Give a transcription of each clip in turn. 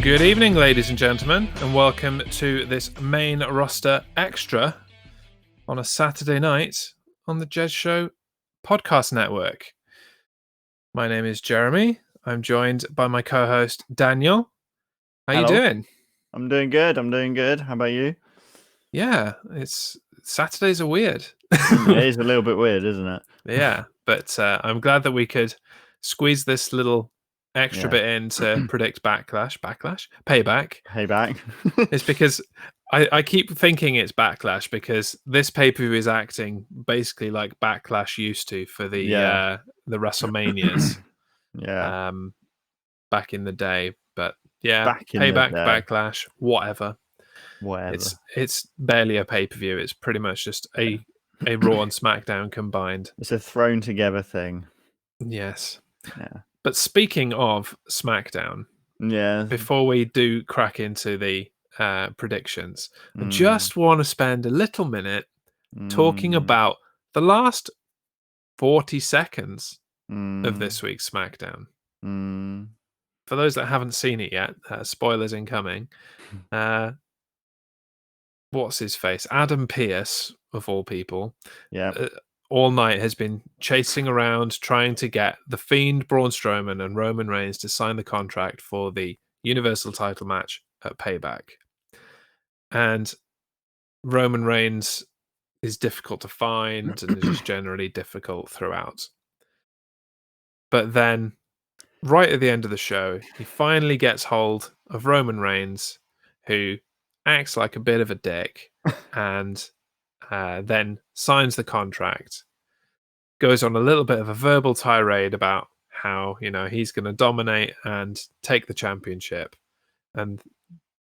Good evening, ladies and gentlemen, and welcome to this main roster extra on a Saturday night on the Jez Show podcast network. My name is Jeremy. I'm joined by my co-host Daniel. How you doing? I'm doing good. How about you? Yeah, Saturdays are weird. It is a little bit weird, isn't it? Yeah, but I'm glad that we could squeeze this little extra bit in to predict Payback. It's because I keep thinking it's Backlash because this pay-per-view is acting basically like Backlash used to for the WrestleManias. Back in the day. But yeah, Payback, Backlash, whatever. It's barely a pay-per-view. It's pretty much just a Raw and SmackDown combined. It's a thrown together thing. Yes. Yeah. But speaking of SmackDown, before we do crack into the predictions, I just want to spend a little minute talking about the last 40 seconds of this week's SmackDown. For those that haven't seen it yet, spoilers incoming. What's his face? Adam Pearce, of all people. All night has been chasing around trying to get the Fiend, Braun Strowman, and Roman Reigns to sign the contract for the Universal title match at Payback. And Roman Reigns is difficult to find and is just generally difficult throughout. But then, right at the end of the show, he finally gets hold of Roman Reigns, who acts like a bit of a dick, and then signs the contract, goes on a little bit of a verbal tirade about how, he's going to dominate and take the championship. And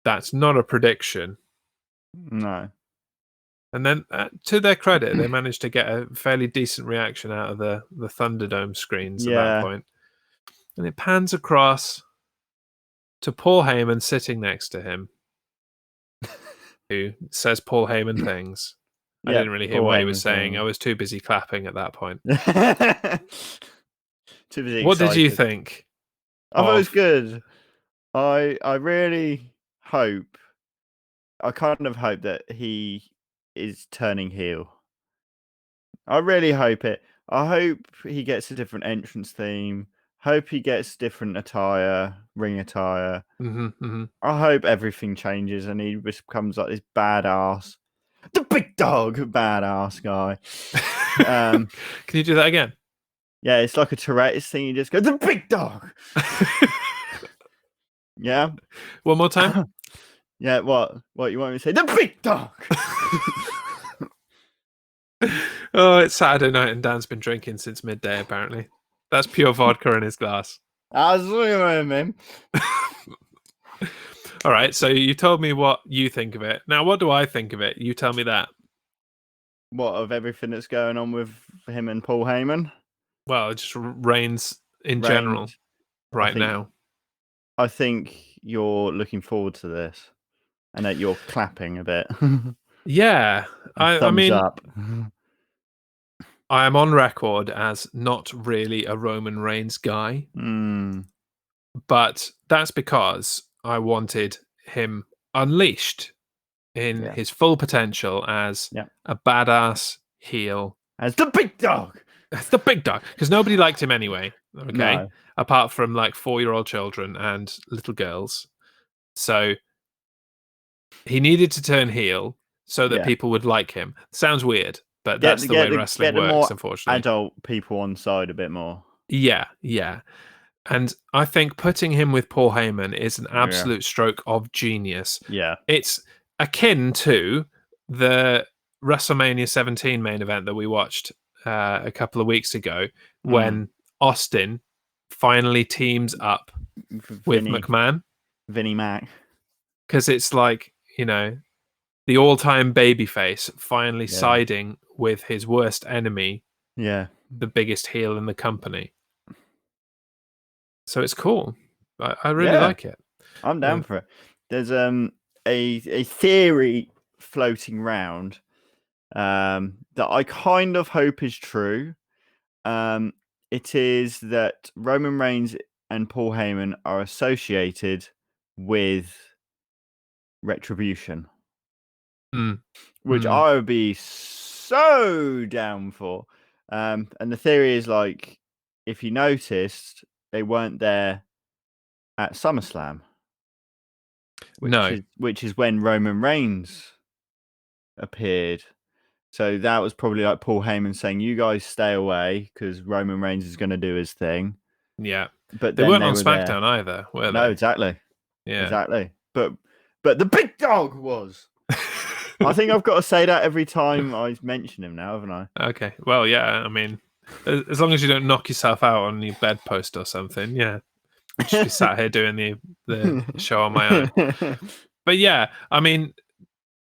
that's not a prediction. No. And then, to their credit, they managed to get a fairly decent reaction out of the Thunderdome screens at that point. And it pans across to Paul Heyman sitting next to him, who says Paul Heyman things. I didn't really hear what he was saying. I was too busy clapping at that point. Too busy What did you think? I thought it was good. I really hope, I kind of hope that he is turning heel. I really hope it. I hope he gets a different entrance theme. Hope he gets different attire, ring attire. I hope everything changes and he becomes like this badass, the big dog badass guy. Can you do that again? Yeah, it's like a Tourette's thing. You just go, the big dog. Yeah. One more time. Yeah. What you want me to say? The big dog. Oh, it's Saturday night and Dan's been drinking since midday, apparently. That's pure vodka in his glass. I was looking at him. All right, so you told me what you think of it. Now, what do I think of it? You tell me that. What, of everything that's going on with him and Paul Heyman? Well, it just Reigns in general now. I think you're looking forward to this and that you're clapping a bit. Yeah. I mean, up. I am on record as not really a Roman Reigns guy. But that's because I wanted him unleashed in his full potential as a badass heel. As the big dog. As the big dog. Because nobody liked him anyway. Okay. No. Apart from like 4-year-old children and little girls. So he needed to turn heel so that people would like him. Sounds weird, but that's the way wrestling works, unfortunately. Adult people on side a bit more. Yeah. And I think putting him with Paul Heyman is an absolute stroke of genius. Yeah. It's akin to the WrestleMania 17 main event that we watched a couple of weeks ago when Austin finally teams up with McMahon. Vinnie Mac. Because it's like, the all-time babyface finally siding with his worst enemy. Yeah. The biggest heel in the company. So it's cool. I really like it. I'm down for it. There's a theory floating around that I kind of hope is true. It is that Roman Reigns and Paul Heyman are associated with Retribution, which Mm. I would be so down for. And the theory is like, if you noticed, they weren't there at SummerSlam, which is when Roman Reigns appeared. So that was probably like Paul Heyman saying, "You guys stay away because Roman Reigns is going to do his thing." Yeah, but they then weren't they on were SmackDown there. either, were No, they? exactly. Yeah, exactly. But the big dog was. I think I've got to say that every time I mention him now, haven't I? Okay. Well, yeah. I mean, as long as you don't knock yourself out on your bedpost or something, yeah. I'll just be sat here doing the show on my own. But yeah, I mean,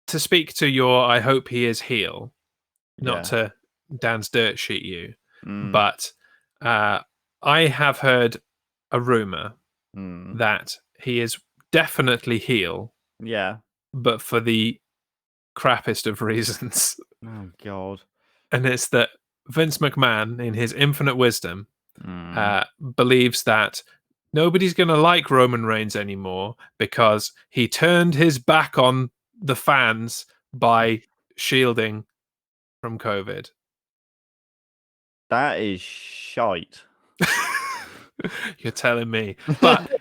to speak to your, I hope he is heel, not to Dan's dirt sheet you, but I have heard a rumor that he is definitely heel. Yeah. But for the crappiest of reasons. Oh God. And it's that Vince McMahon, in his infinite wisdom, believes that nobody's going to like Roman Reigns anymore because he turned his back on the fans by shielding from COVID. That is shite. You're telling me. But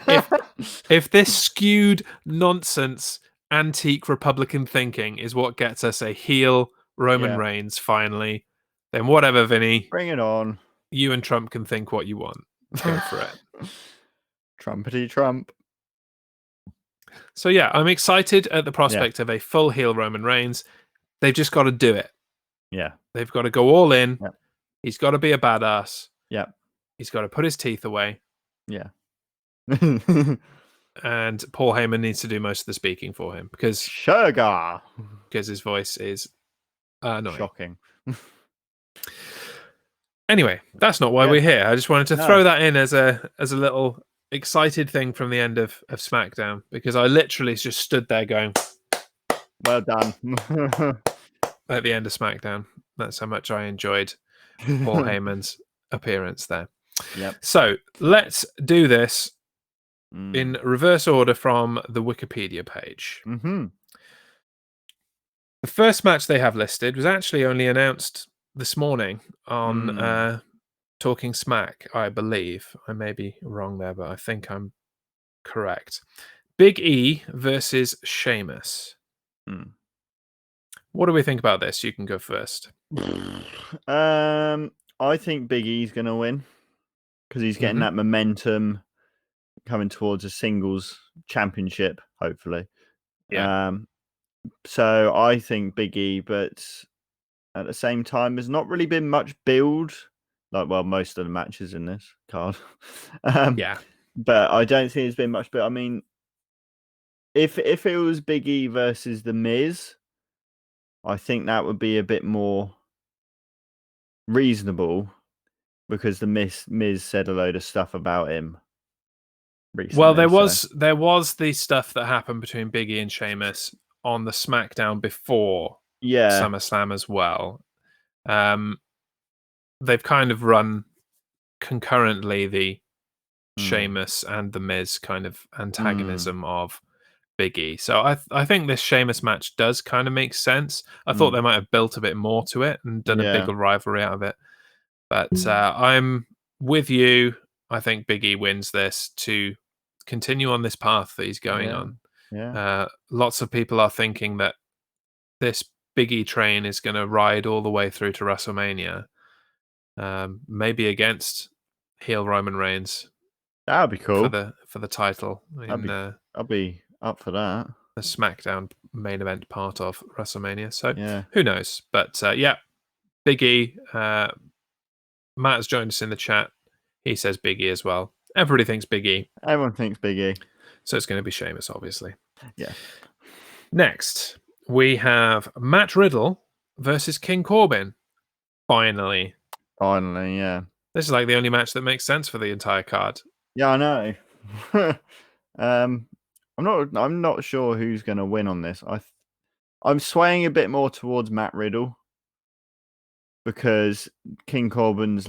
if this skewed nonsense antique Republican thinking is what gets us a heel Roman Reigns finally, then whatever, Vinny. Bring it on. You and Trump can think what you want. Go for it. Trumpety Trump. So yeah, I'm excited at the prospect of a full heel Roman Reigns. They've just got to do it. Yeah. They've got to go all in. Yep. He's got to be a badass. Yeah. He's got to put his teeth away. Yeah. And Paul Heyman needs to do most of the speaking for him because his voice is annoying. Shocking. Anyway, that's not why we're here. I just wanted to throw that in as a little excited thing from the end of SmackDown because I literally just stood there going, "Well done." At the end of SmackDown. That's how much I enjoyed Paul Heyman's appearance there. Yep. So let's do this in reverse order from the Wikipedia page. The first match they have listed was actually only announced this morning on Talking Smack, I believe. I may be wrong there, but I think I'm correct. Big E versus Sheamus. What do we think about this? You can go first. I think Big E's going to win because he's getting that momentum coming towards a singles championship, hopefully. Yeah. So I think Big E, but at the same time, there's not really been much build. Most of the matches in this card. Yeah. But I don't think there's been much build. I mean, if it was Big E versus The Miz, I think that would be a bit more reasonable because the Miz said a load of stuff about him recently. Well, there was the stuff that happened between Big E and Sheamus on the SmackDown before SummerSlam as well. They've kind of run concurrently the Sheamus and the Miz kind of antagonism of Big E. So I think this Sheamus match does kind of make sense. I thought they might have built a bit more to it and done a bigger rivalry out of it. But I'm with you. I think Big E wins this to continue on this path that he's going on. Yeah. Lots of people are thinking that this Big E train is going to ride all the way through to WrestleMania. Maybe against heel Roman Reigns. That would be cool for the title. I'll be up for that. The SmackDown main event part of WrestleMania. So who knows? But Big E. Matt has joined us in the chat. He says Big E as well. Everybody thinks Big E. Everyone thinks Big E. So it's going to be Sheamus, obviously. Yeah. Next, we have Matt Riddle versus King Corbin. Finally, yeah. This is like the only match that makes sense for the entire card. Yeah, I know. I'm not sure who's going to win on this. I'm swaying a bit more towards Matt Riddle because King Corbin's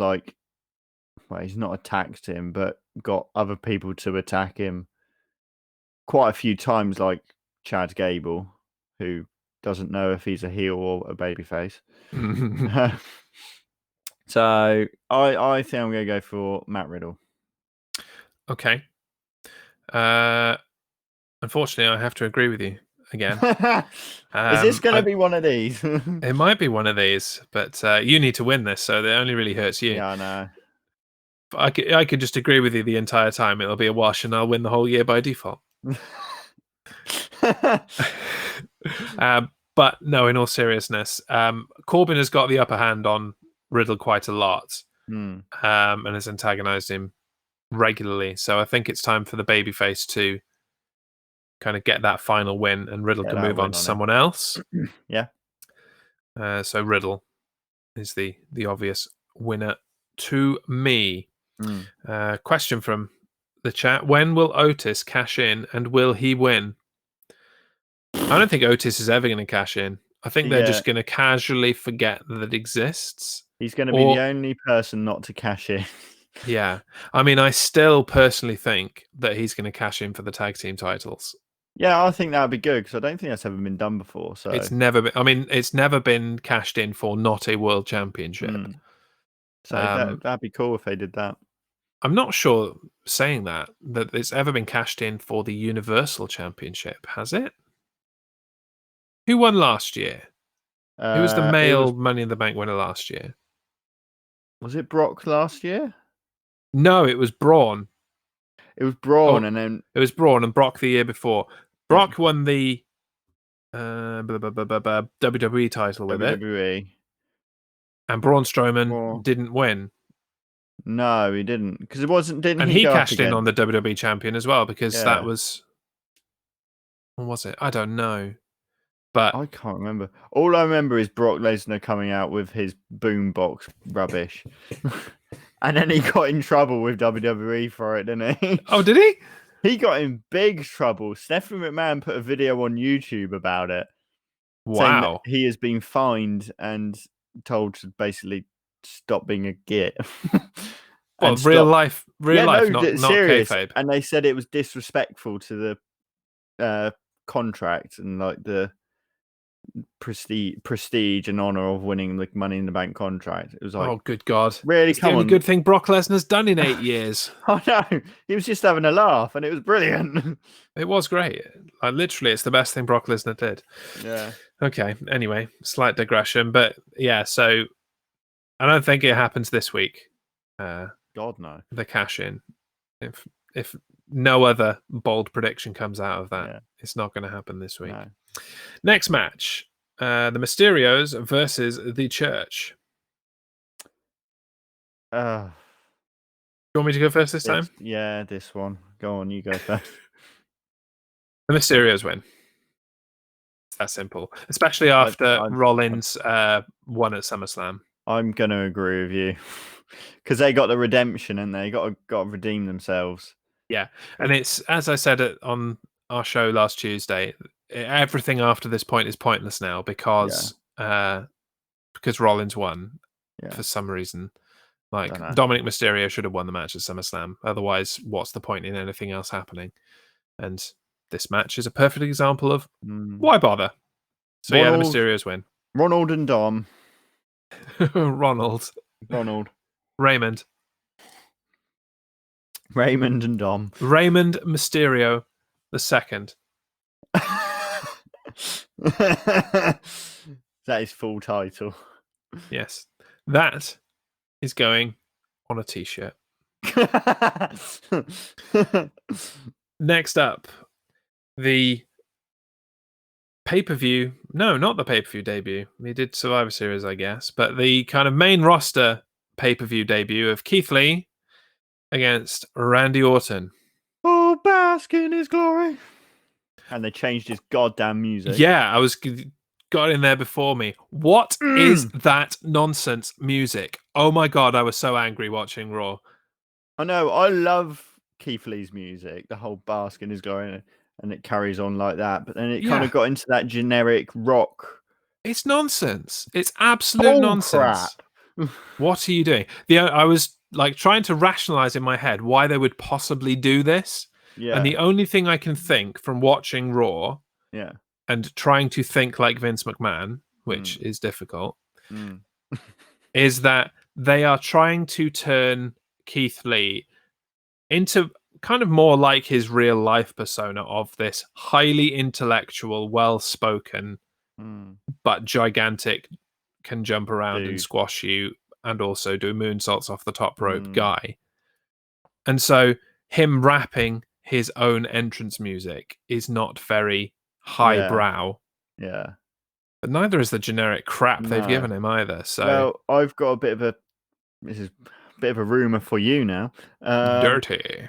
he's not attacked him, but got other people to attack him quite a few times, like Chad Gable, who doesn't know if he's a heel or a babyface. So I think I'm going to go for Matt Riddle. Okay. Unfortunately, I have to agree with you again. Is this going to be one of these? It might be one of these, but you need to win this, so it only really hurts you. Yeah, I know. I could just agree with you the entire time. It'll be a wash, and I'll win the whole year by default. But no, in all seriousness, Corbin has got the upper hand on Riddle quite a lot, and has antagonized him regularly. So I think it's time for the babyface to kind of get that final win, and Riddle can move on to someone else. Yeah. So Riddle is the obvious winner to me. Question from the chat: when will Otis cash in, and will he win? I don't think Otis is ever going to cash in. I think they're just going to casually forget that it exists. He's going to be the only person not to cash in. Yeah. I mean, I still personally think that he's going to cash in for the tag team titles. Yeah, I think that would be good, because I don't think that's ever been done before. So it's never been. I mean, it's never been cashed in for not a world championship. So that'd be cool if they did that. I'm not sure saying that it's ever been cashed in for the Universal Championship, has it? Who won last year? Who was the male Money in the Bank winner last year? Was it Brock last year? No, it was Braun. It was Braun, and then it was Braun and Brock the year before. Brock won the WWE title with WWE. And Braun Strowman didn't win. No, he didn't, because it wasn't. And he cashed in on the WWE champion as well, because that was. What was it? I don't know. But I can't remember. All I remember is Brock Lesnar coming out with his boombox rubbish. And then he got in trouble with WWE for it, didn't he? Oh, did he? He got in big trouble. Stephanie McMahon put a video on YouTube about it. Wow. Saying that he has been fined and told to basically stop being a git. Well, real life, not serious. kayfabe. And they said it was disrespectful to the contract and like the prestige and honor of winning the Money in the Bank contract. It was like, oh, good God. Really? It's the only good thing Brock Lesnar's done in 8 years. I know. He was just having a laugh, and it was brilliant. It was great. Literally, it's the best thing Brock Lesnar did. Yeah. Okay. Anyway, slight digression, but yeah. So I don't think it happens this week. God no. The cash in. If no other bold prediction comes out of that, it's not going to happen this week. No. Next match, the Mysterios versus the Church. Do you want me to go first this time? Yeah, this one. Go on, you go first. The Mysterios win. It's that simple. Especially after Rollins won at SummerSlam. I'm going to agree with you. Because they got the redemption, and they got to redeem themselves. Yeah, and it's, as I said on our show last Tuesday, everything after this point is pointless now because Rollins won for some reason. Like, Dominic Mysterio should have won the match at SummerSlam. Otherwise, what's the point in anything else happening? And this match is a perfect example of why bother. So the Mysterios win. Ronald and Dom. Ronald. Raymond and Dom. Raymond Mysterio the second. That is full title. Yes. That is going on a t-shirt. Next up, the pay-per-view. No, not the pay-per-view debut. We did Survivor Series, I guess. But the kind of main roster pay-per-view debut of Keith Lee against Randy Orton. Oh, bask in his glory. And they changed his goddamn music. Yeah, got in there before me. What is that nonsense music? Oh my God, I was so angry watching Raw. I know, I love Keith Lee's music, the whole bask in his glory, and it carries on like that. But then it kind of got into that generic rock. It's nonsense. It's absolute nonsense. Crap. What are you doing? I was like trying to rationalize in my head why they would possibly do this. Yeah. And the only thing I can think from watching Raw and trying to think like Vince McMahon, which is difficult, is that they are trying to turn Keith Lee into kind of more like his real life persona of this highly intellectual, well-spoken, but gigantic, can jump around and squash you and also do moonsaults off the top rope guy. And so him rapping his own entrance music is not very highbrow. Yeah. But neither is the generic crap they've given him either. So, well, I've got this is a bit of a rumor for you now. Dirty.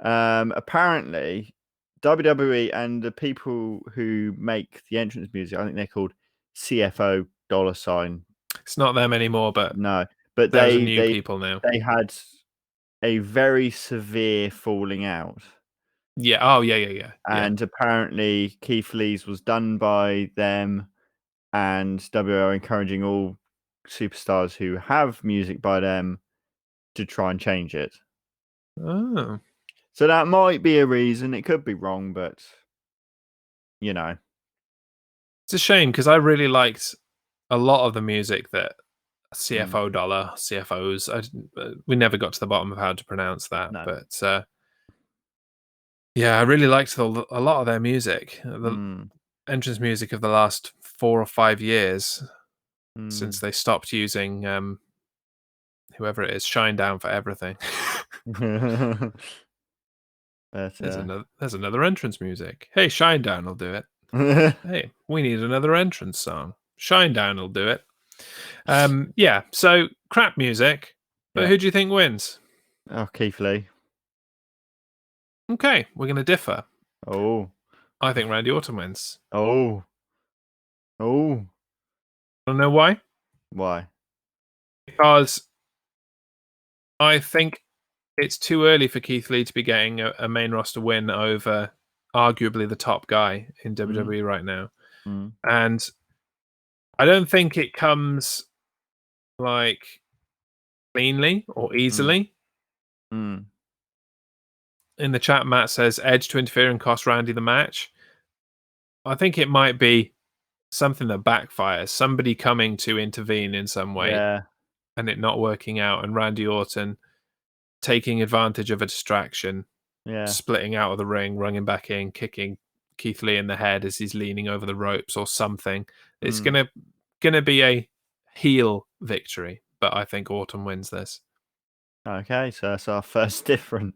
Apparently, WWE and the people who make the entrance music, I think they're called CFO $. It's not them anymore, but no, but there's new people now. They had a very severe falling out. Yeah. Oh, yeah. And apparently, Keith Lee's was done by them, and WWE are encouraging all superstars who have music by them to try and change it. Oh. So that might be a reason. It could be wrong, but you know. It's a shame because I really liked a lot of the music that CFO CFOs. We never got to the bottom of how to pronounce that, but yeah, I really liked a lot of their music. The entrance music of the last 4 or 5 years since they stopped using whoever it is, Shinedown for everything. There's another entrance music. Hey, Shinedown will do it. Hey, we need another entrance song. Shinedown will do it. Yeah, so crap music. But who do you think wins? Oh, Keith Lee. Okay, we're going to differ. Oh. I think Randy Orton wins. Oh. Oh. I don't know why. Why? Because I think it's too early for Keith Lee to be getting a main roster win over arguably the top guy in WWE right now. And I don't think it comes like cleanly or easily. In the chat, Matt says Edge to interfere and cost Randy the match. I think it might be something that backfires. Somebody coming to intervene in some way and it not working out, and Randy Orton taking advantage of a distraction, splitting out of the ring, running back in, kicking Keith Lee in the head as he's leaning over the ropes or something. It's gonna be a heel victory, but I think Orton wins this. Okay, so that's our first difference.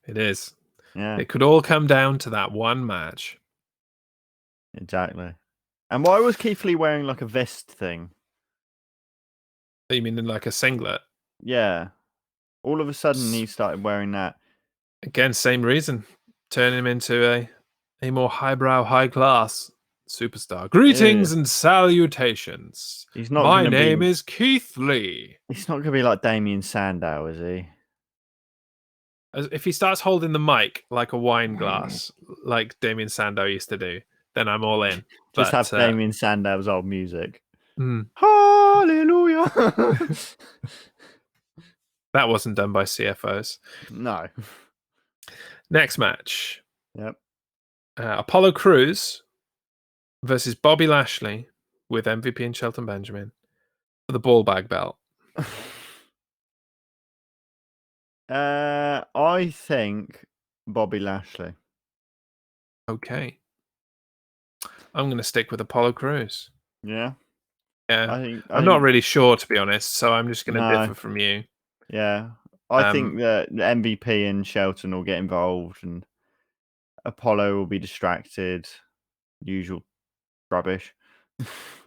It is. Yeah. It could all come down to that one match. Exactly. And why was Keith Lee wearing like a vest thing? You mean in like a singlet? Yeah. All of a sudden he started wearing that. Again, same reason. Turn him into a more highbrow, high class superstar. Greetings and salutations. He's not. My name is Keith Lee. He's not going to be like Damien Sandow, is he? If he starts holding the mic like a wine glass, like Damien Sandow used to do, then I'm all in. Just have Damien Sandow's old music. Hallelujah. That wasn't done by CFOs. No. Next match. Yep. Apollo Crews versus Bobby Lashley with MVP and Shelton Benjamin for the ball bag belt. I think Bobby Lashley. Okay. I'm going to stick with Apollo Crews. Yeah. Yeah. I'm not really sure, to be honest, so I'm just going to differ from you. Yeah. I think that the MVP and Shelton will get involved and Apollo will be distracted. Usual rubbish.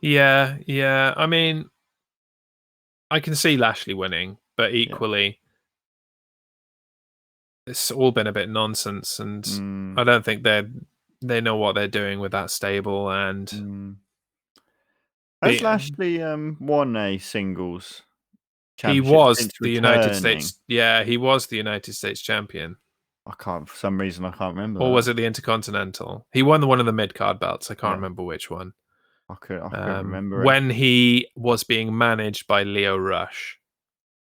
Yeah. I mean, I can see Lashley winning, but equally, it's all been a bit nonsense, and I don't think they know what they're doing with that stable. And has Lashley won a singles championship? He was the United States. Yeah, he was the United States champion. I can't, for some reason, I can't remember. Or was it the Intercontinental? He won one of the mid card belts. I can't remember which one. I couldn't remember when he was being managed by Leo Rush.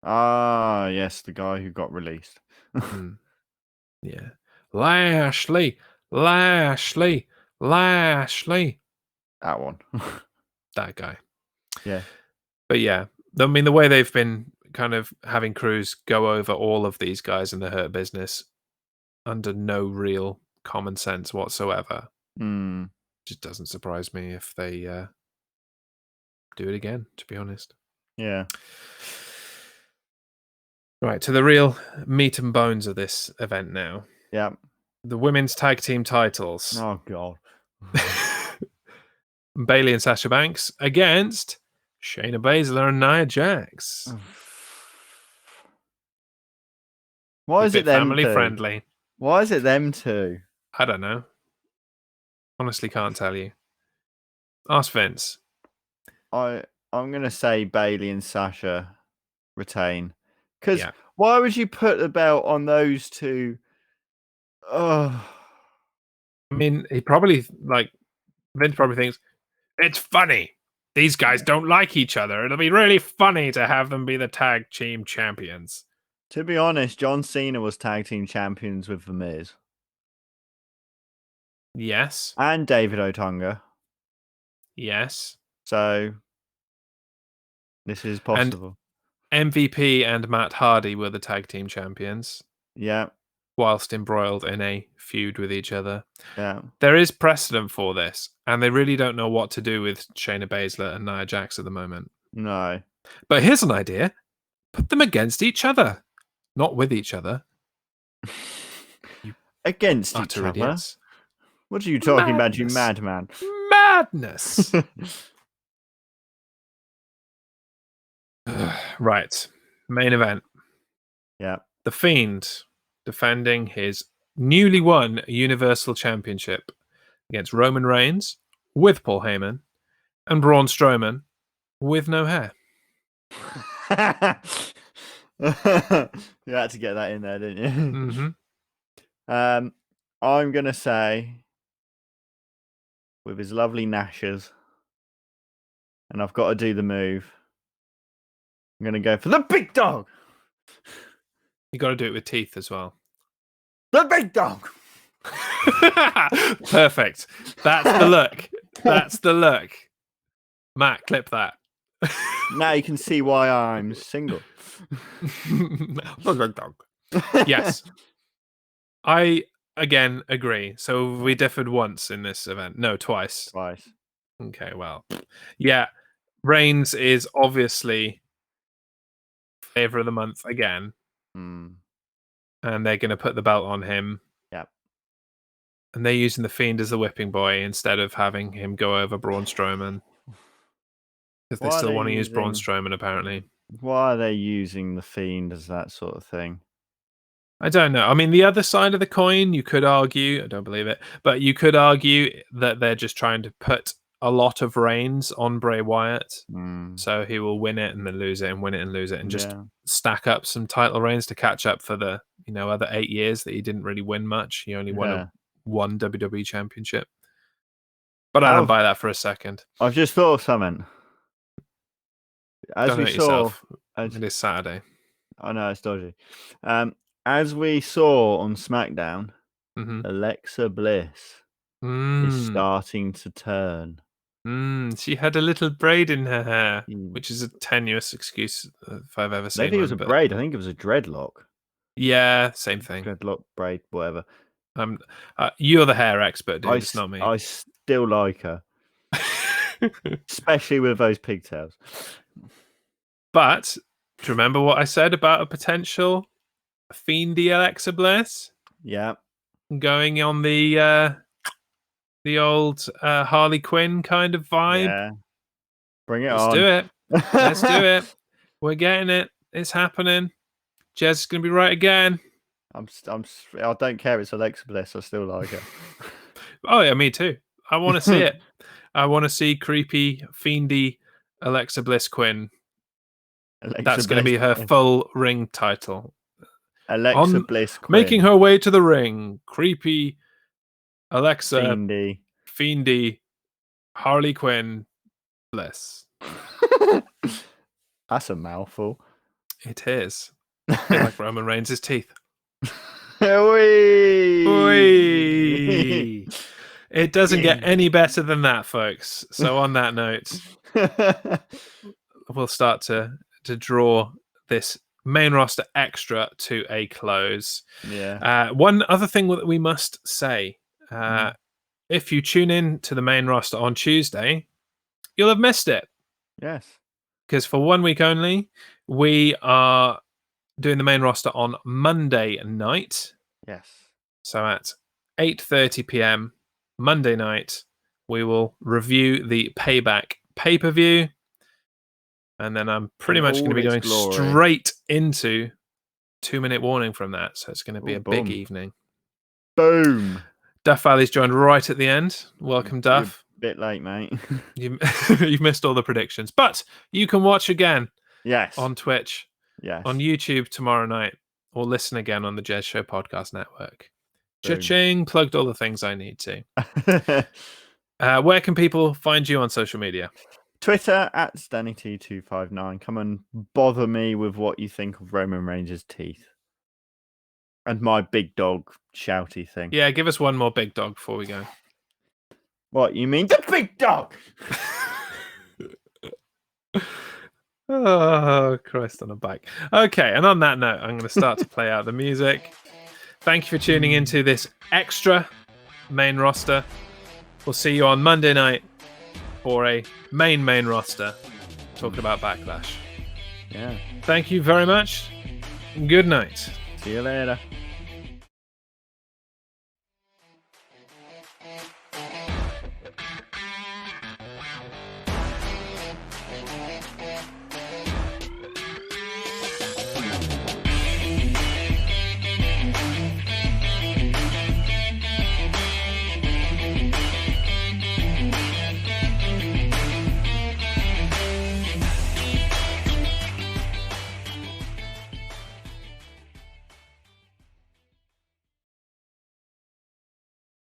Ah, yes, the guy who got released. Yeah. Lashley, Lashley, Lashley. That one. That guy. Yeah. But yeah, I mean, the way they've been kind of having Cruz go over all of these guys in the Hurt Business under no real common sense whatsoever. Just doesn't surprise me if they do it again, to be honest. Yeah. Right, to the real meat and bones of this event now. Yeah. The women's tag team titles. Oh, God. Bayley and Sasha Banks against Shayna Baszler and Nia Jax. Why is it them family two? Friendly? Why is it them two? I don't know. Honestly, can't tell you. Ask Vince. I'm gonna say Bayley and Sasha retain. Because why would you put the belt on those two? Oh. I mean, Vince probably thinks it's funny. These guys don't like each other. It'll be really funny to have them be the tag team champions. To be honest, John Cena was tag team champions with The Miz. Yes. And David Otunga. Yes. So this is possible. And MVP and Matt Hardy were the tag team champions. Yeah. Whilst embroiled in a feud with each other. Yeah. There is precedent for this, and they really don't know what to do with Shayna Baszler and Nia Jax at the moment. No. But here's an idea. Put them against each other. Not with each other. Against each other? Idiots. What are you talking about, you madman? Madness! Right. Main event. Yeah. The Fiend defending his newly won Universal Championship against Roman Reigns with Paul Heyman and Braun Strowman with no hair. You had to get that in there, didn't you? Mm-hmm. I'm going to say with his lovely gnashers, and I've got to do the move, I'm going to go for the big dog. You got to do it with teeth as well. The big dog. Perfect. That's the look. That's the look. Matt, clip that. Now you can see why I'm single. The big dog. Yes. I, again, agree. So we differed once in this event. No, twice. Twice. Okay, well. Yeah. Reigns is obviously favour of the month again. And they're going to put the belt on him. Yep. And they're using the Fiend as the whipping boy instead of having him go over Braun Strowman. Because they still want to use Braun Strowman, apparently. Why are they using the Fiend as that sort of thing? I don't know. I mean, the other side of the coin, you could argue, I don't believe it, but you could argue that they're just trying to put a lot of reigns on Bray Wyatt. So he will win it and then lose it and win it and lose it and just stack up some title reigns to catch up for the other 8 years that he didn't really win much. He only won one WWE championship. But I don't buy that for a second. I've just thought of something. Don't hurt yourself. It is Saturday. I know, it's dodgy. As we saw on SmackDown, Alexa Bliss is starting to turn. She had a little braid in her hair, which is a tenuous excuse if I've ever seen one. I think it was a braid. I think it was a dreadlock. Yeah, same thing. Dreadlock, braid, whatever. You're the hair expert, dude. It's not me. I still like her. Especially with those pigtails. But, do you remember what I said about a potential Fiendy Alexa Bliss? Yeah. Going on the old Harley Quinn kind of vibe. Yeah. Bring it on. Let's do it. Let's do it. We're getting it. It's happening. Jez is going to be right again. I don't care. It's Alexa Bliss. I still like her. Oh, yeah, me too. I want to see it. I want to see creepy, fiendy Alexa Bliss Quinn. That's going to be her full ring title. Alexa Bliss Quinn. Making her way to the ring. Creepy Alexa Fiendy Harley Quinn Bliss. That's a mouthful. It is. Like Roman Reigns' teeth. Whee! It doesn't get any better than that, folks. So on that note, we'll start to draw this main roster extra to a close. Yeah. One other thing that we must say, if you tune in to the main roster on Tuesday, you'll have missed it. Yes. Because for 1 week only, we are doing the main roster on Monday night. Yes. So at 8:30 p.m. Monday night, we will review the Payback pay-per-view. And then I'm pretty much going to be going straight into 2-minute warning from that. So it's going to be a big evening. Boom. Duff Valley's joined right at the end. Welcome, Duff. You're a bit late, mate. You've missed all the predictions. But you can watch again on Twitch, on YouTube tomorrow night, or listen again on the Jez Show Podcast Network. Cha-ching, plugged all the things I need to. Where can people find you on social media? Twitter at StannyT259. Come and bother me with what you think of Roman Reigns' teeth. And my big dog shouty thing. Yeah, give us one more big dog before we go. What, you mean the big dog? Oh, Christ on a bike. Okay, and on that note, I'm going to start to play out the music. Thank you for tuning into this extra main roster. We'll see you on Monday night for a main roster talking about Backlash. Yeah. Thank you very much. Good night. See you later.